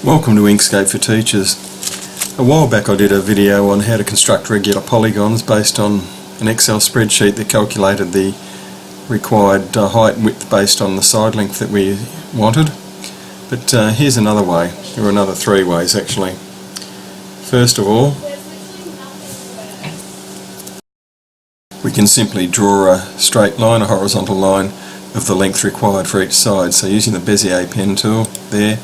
Welcome to Inkscape for Teachers. A while back I did a video on how to construct regular polygons based on an Excel spreadsheet that calculated the required height and width based on the side length that we wanted. But here's another way, or another three ways actually. First of all, we can simply draw a straight line, a horizontal line of the length required for each side. So using the Bezier pen tool there,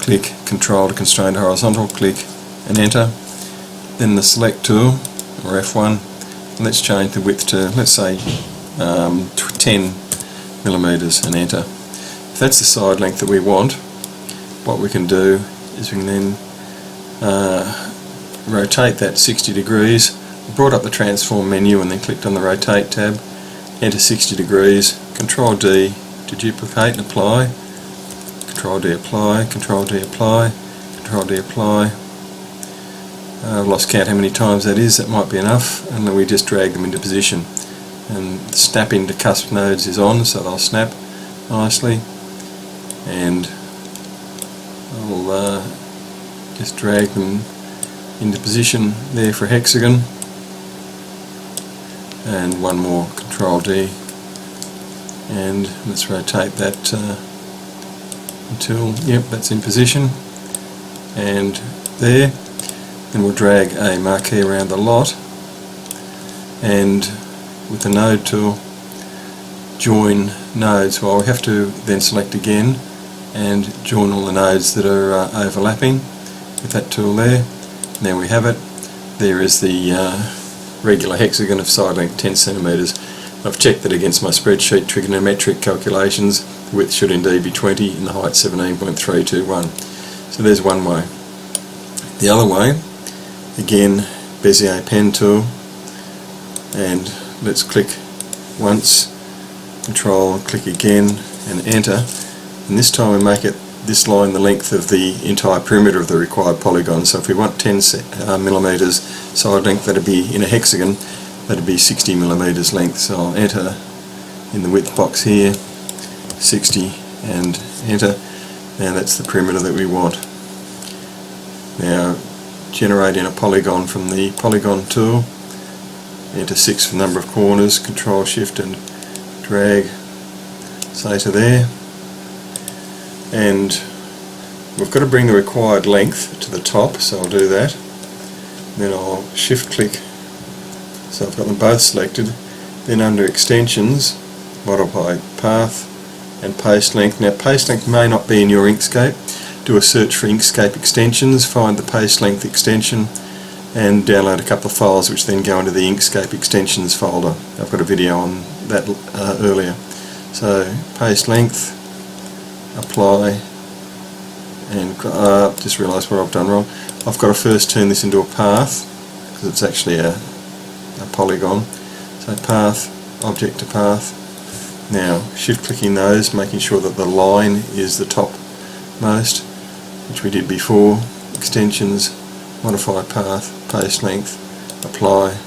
click Control to constrain to horizontal, click and enter. Then the select tool, or F1, and let's change the width to, let's say, 10 millimeters and enter. If that's the side length that we want, what we can do is we can then rotate that 60 degrees. We brought up the transform menu and then clicked on the rotate tab, enter 60 degrees, Control D to duplicate and apply, Control D apply, Control D apply, Control D apply. I've lost count how many times that is, that might be enough, and then we just drag them into position. And snap into cusp nodes is on, so they'll snap nicely, and I'll just drag them into position there for a hexagon, and one more, Control D, and let's rotate that until, yep, that's in position, and there. Then we'll drag a marquee around the lot, and with the node tool, join nodes. Well, we have to then select again and join all the nodes that are overlapping with that tool there. And there we have it. There is the regular hexagon of side length 10 centimeters. I've checked that against my spreadsheet trigonometric calculations. The width should indeed be 20 and the height 17.321. So there's one way. The other way, again, Bezier pen tool, and let's click once, Control, click again and enter, and this time we make it this line the length of the entire perimeter of the required polygon. So if we want 10 millimeters side length, that'd be in a hexagon, that'd be 60 millimeters length. So I'll enter in the width box here 60 and enter. Now that's the perimeter that we want. Now generating a polygon from the polygon tool, enter 6 for number of corners, Control Shift and drag, say to there, and we've got to bring the required length to the top, so I'll do that. Then I'll shift click, so I've got them both selected. Then under extensions, modify path and paste length. Now paste length may not be in your Inkscape. Do a search for Inkscape extensions, find the paste length extension and download a couple of files which then go into the Inkscape extensions folder. I've got a video on that earlier. So paste length, apply, and just realised what I've done wrong. I've got to first turn this into a path because it's actually a polygon. So path, object to path. Now shift clicking those, making sure that the line is the top most, which we did before. Extensions, modify path, paste length, apply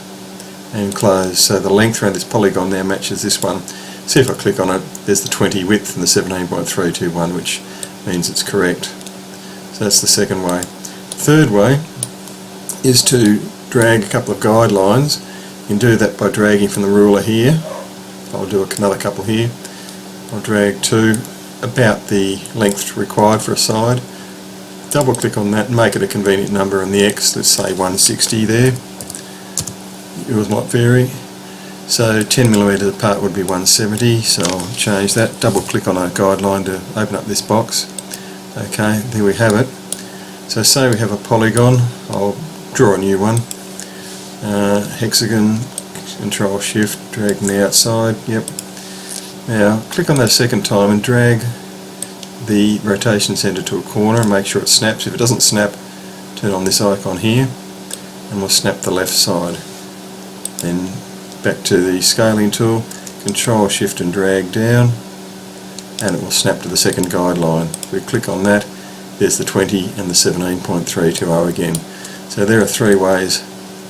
and close. So the length around this polygon now matches this one. See if I click on it, there's the 20 width and the 17.321, which means it's correct. So that's the second way. Third way is to drag a couple of guidelines. You can do that by dragging from the ruler here. I'll do another couple here. I'll drag two about the length required for a side. Double click on that and make it a convenient number in the X, let's say 160 there. Yours might vary. So 10 millimeters apart would be 170, so I'll change that. Double click on a guideline to open up this box. Okay, there we have it. So say we have a polygon, I'll draw a new one. Hexagon, Control Shift, drag from the outside, yep. Now click on that a second time and drag the rotation center to a corner and make sure it snaps. If it doesn't snap, turn on this icon here and we'll snap the left side. Then back to the scaling tool, Control Shift and drag down, and it will snap to the second guideline. If we click on that, there's the 20 and the 17.320 again. So there are three ways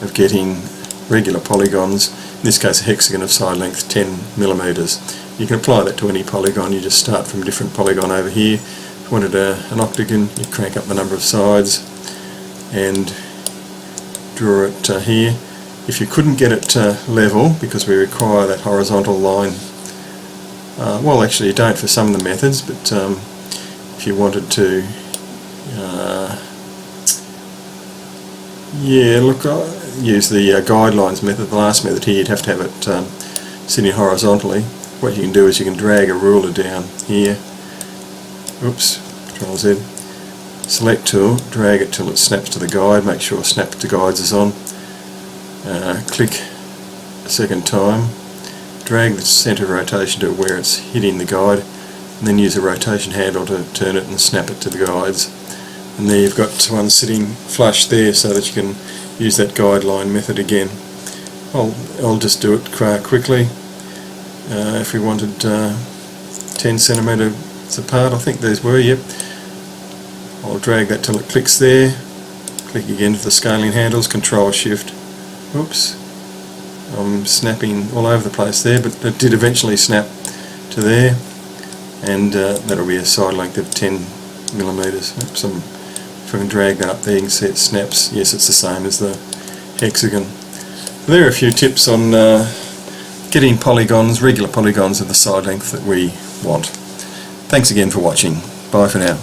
of getting regular polygons, in this case a hexagon of side length 10 millimeters. You can apply that to any polygon. You just start from a different polygon over here. If you wanted an octagon, you crank up the number of sides and draw it here. If you couldn't get it level, because we require that horizontal line, well actually you don't for some of the methods, but if you wanted to, yeah, look, use the guidelines method, the last method here, you'd have to have it sitting horizontally. What you can do is you can drag a ruler down here, oops, Control Z, select tool, drag it till it snaps to the guide, make sure snap to guides is on, click a second time, drag the centre of rotation to where it's hitting the guide, and then use a rotation handle to turn it and snap it to the guides. And there you've got one sitting flush there so that you can use that guideline method again. I'll just do it quickly. If we wanted 10 centimetres apart, I think these were, yep. I'll drag that till it clicks there, click again for the scaling handles, Control Shift, oops, I'm snapping all over the place there, but it did eventually snap to there, and that'll be a side length of 10 millimetres. Oops, if I can drag that up there you can see it snaps. Yes, it's the same as the hexagon. There are a few tips on getting polygons, regular polygons of the side length that we want. Thanks again for watching. Bye for now.